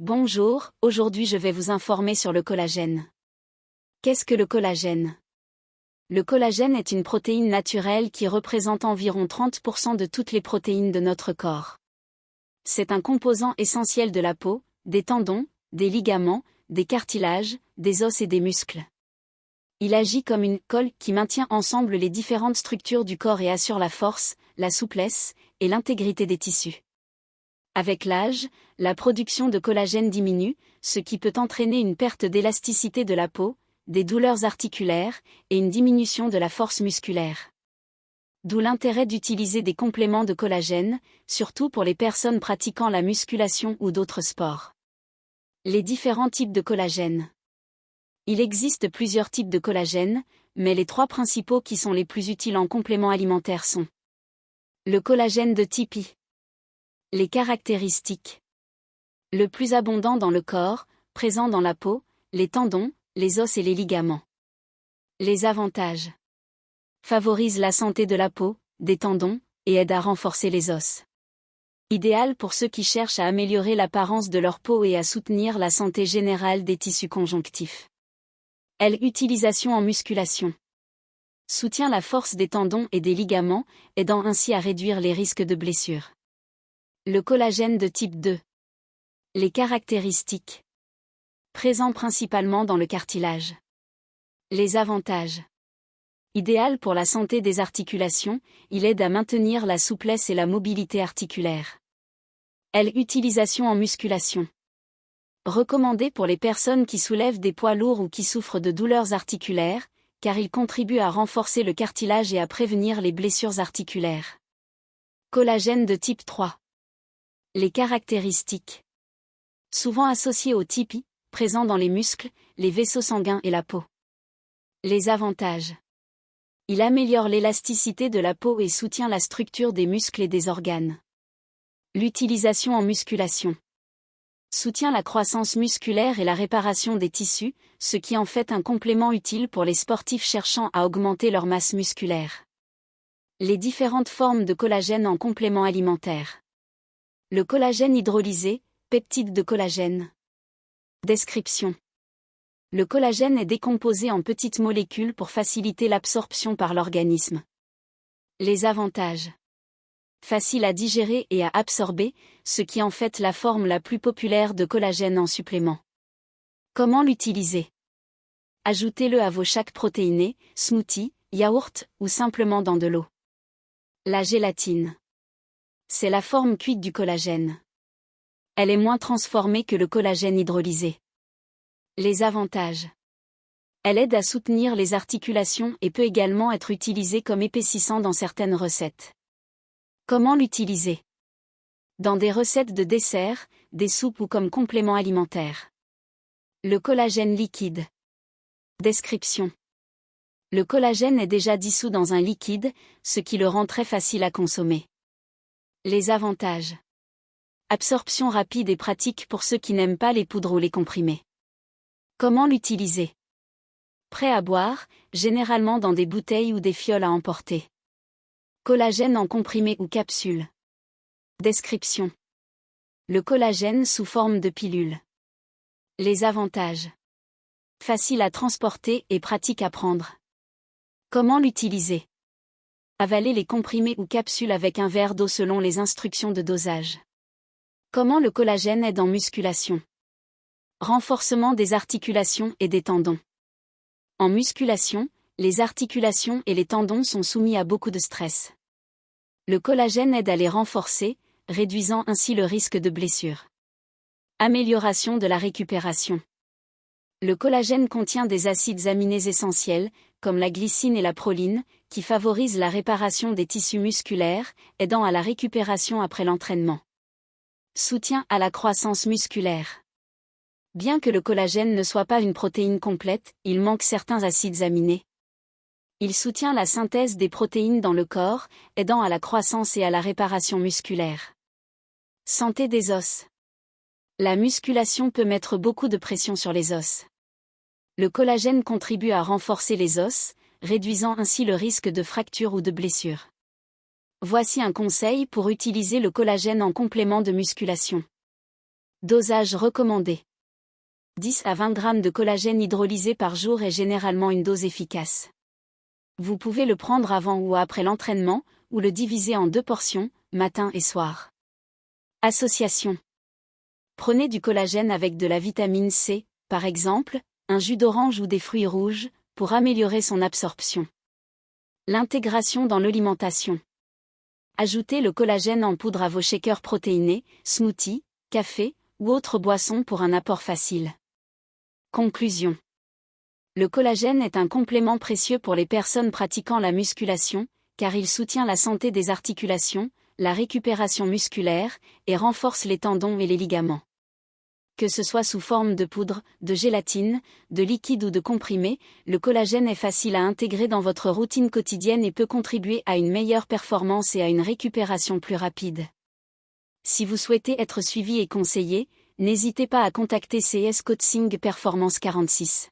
Bonjour, aujourd'hui je vais vous informer sur le collagène. Qu'est-ce que le collagène? Le collagène est une protéine naturelle qui représente environ 30% de toutes les protéines de notre corps. C'est un composant essentiel de la peau, des tendons, des ligaments, des cartilages, des os et des muscles. Il agit comme une colle qui maintient ensemble les différentes structures du corps et assure la force, la souplesse et l'intégrité des tissus. Avec l'âge, la production de collagène diminue, ce qui peut entraîner une perte d'élasticité de la peau, des douleurs articulaires et une diminution de la force musculaire. D'où l'intérêt d'utiliser des compléments de collagène, surtout pour les personnes pratiquant la musculation ou d'autres sports. Les différents types de collagène. Il existe plusieurs types de collagène, mais les trois principaux qui sont les plus utiles en complément alimentaire sont le collagène de type I. Les caractéristiques. Le plus abondant dans le corps, présent dans la peau, les tendons, les os et les ligaments. Les avantages. Favorise la santé de la peau, des tendons, et aide à renforcer les os. Idéal pour ceux qui cherchent à améliorer l'apparence de leur peau et à soutenir la santé générale des tissus conjonctifs. Utilisation en musculation. Soutient la force des tendons et des ligaments, aidant ainsi à réduire les risques de blessures. Le collagène de type 2. Les caractéristiques. Présent principalement dans le cartilage. Les avantages. Idéal pour la santé des articulations, il aide à maintenir la souplesse et la mobilité articulaire. Utilisation en musculation. Recommandé pour les personnes qui soulèvent des poids lourds ou qui souffrent de douleurs articulaires, car il contribue à renforcer le cartilage et à prévenir les blessures articulaires. Collagène de type 3. Les caractéristiques. Souvent associé au type I, présent dans les muscles, les vaisseaux sanguins et la peau. Les avantages. Il améliore l'élasticité de la peau et soutient la structure des muscles et des organes. L'utilisation en musculation. Soutient la croissance musculaire et la réparation des tissus, ce qui en fait un complément utile pour les sportifs cherchant à augmenter leur masse musculaire. Les différentes formes de collagène en complément alimentaire. Le collagène hydrolysé, peptide de collagène. Description. Le collagène est décomposé en petites molécules pour faciliter l'absorption par l'organisme. Les avantages. Facile à digérer et à absorber, ce qui en fait la forme la plus populaire de collagène en supplément. Comment l'utiliser? Ajoutez-le à vos shakes protéinés, smoothies, yaourts ou simplement dans de l'eau. La gélatine. C'est la forme cuite du collagène. Elle est moins transformée que le collagène hydrolysé. Les avantages. Elle aide à soutenir les articulations et peut également être utilisée comme épaississant dans certaines recettes. Comment l'utiliser? Dans des recettes de dessert, des soupes ou comme complément alimentaire. Le collagène liquide. Description. Le collagène est déjà dissous dans un liquide, ce qui le rend très facile à consommer. Les avantages. Absorption rapide et pratique pour ceux qui n'aiment pas les poudres ou les comprimés. Comment l'utiliser? Prêt à boire, généralement dans des bouteilles ou des fioles à emporter. Collagène en comprimé ou capsule. Description. Le collagène sous forme de pilule. Les avantages. Facile à transporter et pratique à prendre. Comment l'utiliser? Avaler les comprimés ou capsules avec un verre d'eau selon les instructions de dosage. Comment le collagène aide en musculation? Renforcement des articulations et des tendons. En musculation, les articulations et les tendons sont soumis à beaucoup de stress. Le collagène aide à les renforcer, réduisant ainsi le risque de blessure. Amélioration de la récupération. Le collagène contient des acides aminés essentiels, comme la glycine et la proline, qui favorisent la réparation des tissus musculaires, aidant à la récupération après l'entraînement. Soutien à la croissance musculaire. Bien que le collagène ne soit pas une protéine complète, il manque certains acides aminés. Il soutient la synthèse des protéines dans le corps, aidant à la croissance et à la réparation musculaire. Santé des os. La musculation peut mettre beaucoup de pression sur les os. Le collagène contribue à renforcer les os, réduisant ainsi le risque de fracture ou de blessure. Voici un conseil pour utiliser le collagène en complément de musculation. Dosage recommandé. 10 à 20 g de collagène hydrolysé par jour est généralement une dose efficace. Vous pouvez le prendre avant ou après l'entraînement, ou le diviser en 2 portions, matin et soir. Association. Prenez du collagène avec de la vitamine C, par exemple, un jus d'orange ou des fruits rouges, pour améliorer son absorption. L'intégration dans l'alimentation. Ajoutez le collagène en poudre à vos shakers protéinés, smoothies, café, ou autres boissons pour un apport facile. Conclusion. Le collagène est un complément précieux pour les personnes pratiquant la musculation, car il soutient la santé des articulations, la récupération musculaire, et renforce les tendons et les ligaments. Que ce soit sous forme de poudre, de gélatine, de liquide ou de comprimé, le collagène est facile à intégrer dans votre routine quotidienne et peut contribuer à une meilleure performance et à une récupération plus rapide. Si vous souhaitez être suivi et conseillé, n'hésitez pas à contacter CS Coaching Performance 46.